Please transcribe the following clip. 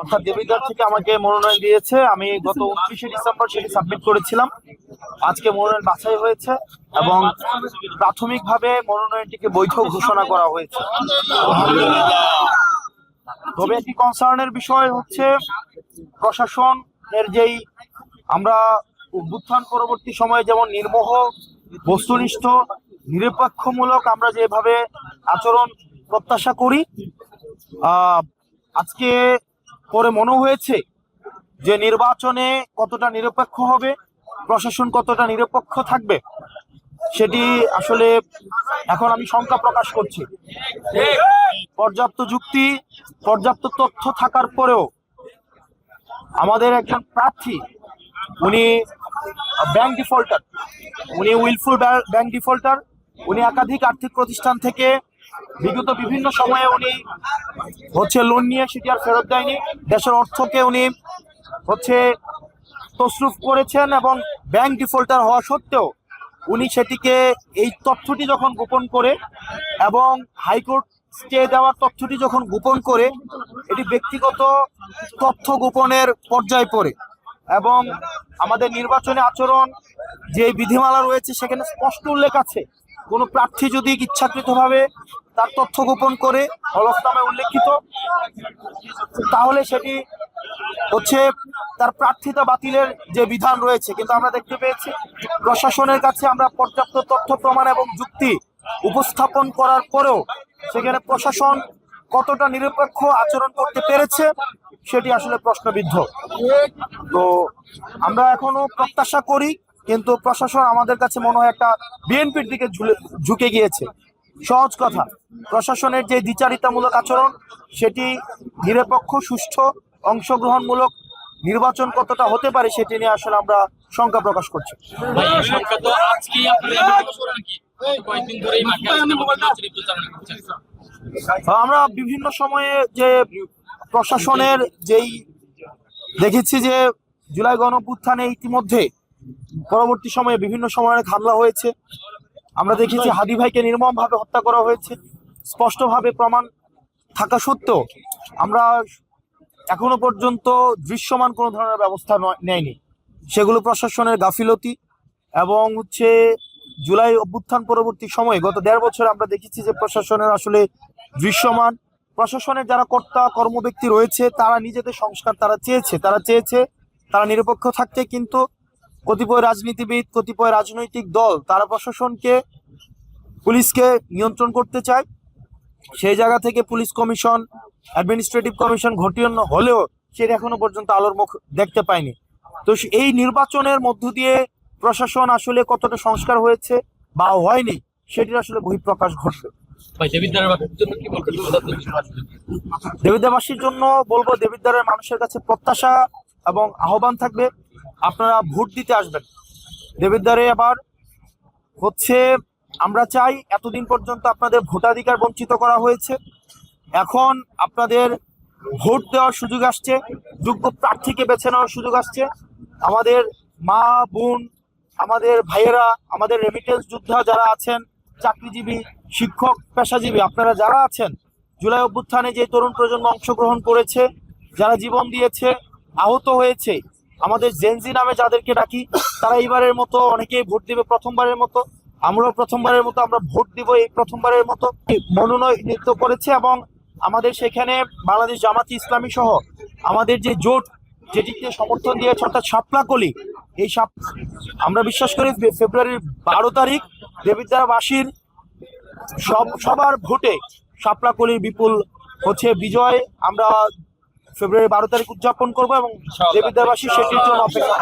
অর্থাৎ দেবিদ্বার থেকে আমাকে মনোনয়ন দিয়েছে। আমি গত 29শে ডিসেম্বর সেটি সাবমিট করেছিলাম। আজকে মনোনয়ন বাছাই হয়েছে এবং প্রাথমিকভাবে মনোনয়নটিকে বৈধ ঘোষণা করা হয়েছে। তবে একটি কনসার্নের বিষয় হচ্ছে প্রশাসনের যেই আমরা অভ্যুত্থান পরবর্তী সময়ে যেমন নির্মোহ, বস্তুনিষ্ঠ, নিরপেক্ষমূলক আমরা যেভাবে আচরণ প্রত্যাশা করি, আজকে পরে মনে হয়েছে যে নির্বাচনে কতটা নিরপেক্ষ হবে, প্রশাসন কতটা নিরপেক্ষ থাকবে, সেটি আসলে এখন আমি শঙ্কা প্রকাশ করছি। পর্যাপ্ত যুক্তি, পর্যাপ্ত তথ্য থাকার পরেও আমাদের একজন প্রার্থী উনি ব্যাংক ডিফল্টার, উনি উইলফুল ব্যাংক ডিফল্টার। উনি একাধিক আর্থিক প্রতিষ্ঠান থেকে বিগত বিভিন্ন সময়ে উনি লোন নিয়ে সেটি আর ফেরত দেয়নি। দেশের অর্থকে উনি তছরুফ করেছেন এবং ব্যাংক ডিফল্টার হওয়া সত্ত্বেও উনি সেটিকে, এই তথ্যটি যখন গোপন করে এবং হাইকোর্ট স্টে দেওয়ার তথ্যটি যখন গোপন করে, এটি ব্যক্তিগত তথ্য গোপনের পর্যায়ে পড়ে এবং আমাদের নির্বাচনী আচরণ যে বিধিমালা রয়েছে সেখানে স্পষ্ট উল্লেখ আছে, কোনো প্রার্থী যদি ইচ্ছাকৃতভাবে তার তথ্য গোপন করে হলফনামায় উল্লেখিত, তাহলে সেটি তার প্রার্থিতা বাতিলের যে বিধান রয়েছে। কিন্তু আমরা দেখতে পেয়েছি প্রশাসনের কাছে আমরা পর্যাপ্ত তথ্য প্রমাণ এবং যুক্তি উপস্থাপন করার পরেও সেখানে প্রশাসন কতটা নিরপেক্ষ আচরণ করতে পেরেছে সেটি আসলে প্রশ্নবিদ্ধ। তো আমরা এখনো প্রত্যাশা করি, কিন্তু প্রশাসন আমাদের কাছে মনে হয় একটা বিএনপির দিকে ঝুঁকে গিয়েছে। সহজ কথা, প্রশাসনের যে দ্বিচারিতামূলক আচরণ সেটি নিরপেক্ষ, সুষ্ঠু, অংশগ্রহণমূলক নির্বাচন কতটা হতে পারে সেটি নিয়ে আসলে আমরা শঙ্কা প্রকাশ করছি। আমরা বিভিন্ন সময়ে যে প্রশাসনের যেই দেখেছি যে জুলাই গণঅভ্যুত্থানে ইতিমধ্যে পরবর্তী সময়ে বিভিন্ন সময় অনেক হামলা হয়েছে। আমরা দেখেছি হাদি ভাইকে নির্মমভাবে হত্যা করা হয়েছে, স্পষ্টভাবে প্রমাণ থাকা সত্ত্বেও আমরা এখনো পর্যন্ত দৃশ্যমান কোনো ধরনের ব্যবস্থা নেয়নি। সেগুলো প্রশাসনের গাফিলতি এবং জুলাই অভ্যুত্থান পরবর্তী সময়ে গত 1.5 বছরে আমরা দেখেছি যে প্রশাসনের আসলে দৃশ্যমান, প্রশাসনের যারা কর্তা কর্মব্যক্তি রয়েছে তারা নিজেদের সংস্কার তারা চেয়েছে তারা নিরপেক্ষ থাকতে, কিন্তু কতিপয় রাজনীতিবিদ, কতিপয় রাজনৈতিক দল তারা প্রশাসনকে, পুলিশকে নিয়ন্ত্রণ করতে চায়। সেই জায়গা থেকে পুলিশ কমিশন, অ্যাডমিনিস্ট্রেটিভ কমিশন ঘটিয়ে হলেও সেটা এখনো পর্যন্ত আলোর মুখ দেখতে পায়নি। তো এই নির্বাচনের মধ্য দিয়ে প্রশাসন আসলে কতটা সংস্কার হয়েছে বা হয়নি সেটির আসলে বহিঃপ্রকাশ ঘটবে। দেবিদ্বারবাসীর জন্য বলবো, দেবিদ্বারের মানুষের কাছে প্রত্যাশা এবং আহ্বান থাকবে, আপনারা ভোট দিতে আসবেন। দেবিদ্বারে আবার আমরা চাই, এতদিন পর্যন্ত আপনাদের ভোটাধিকার বঞ্চিত করা হয়েছে, এখন আপনাদের ভোট দেওয়ার সুযোগ আসছে, যোগ্য প্রার্থীকে বেছে নেওয়ার সুযোগ আসছে। আমাদের মা বোন, আমাদের ভাইয়েরা, আমাদের রেমিটেন্স যোদ্ধা যারা আছেন, চাকরিজীবী, শিক্ষক, পেশাজীবী, আপনারা যারা আছেন, জুলাই অভ্যুত্থানে যে তরুণ প্রজন্ম অংশগ্রহণ করেছে, যারা জীবন দিয়েছে, আহত হয়েছে, আমাদের জেনজি নামে যাদেরকে ডাকি, তারা এইবারের মতো অনেকেই ভোট দিবে প্রথমবারের মতো। আমরাও প্রথমবারের মতো আমরা ভোট দিব, এই প্রথমবারের মতো মনোনয়ন করেছে এবং আমাদের সেখানে বাংলাদেশ জামাতি ইসলামী সহ আমাদের যে জোট যেটিকে সমর্থন দিয়েছে অর্থাৎ শাপলাকলি, এই আমরা বিশ্বাস করি ফেব্রুয়ারির 12 তারিখ দেবিদ্বারবাসীর সবার ভোটে শাপলাকলির বিপুল বিজয় আমরা ফেব্রুয়ারি 12 তারিখ উদযাপন করবো এবং দেবিদ্বারবাসী সেটির জন্য অপেক্ষা।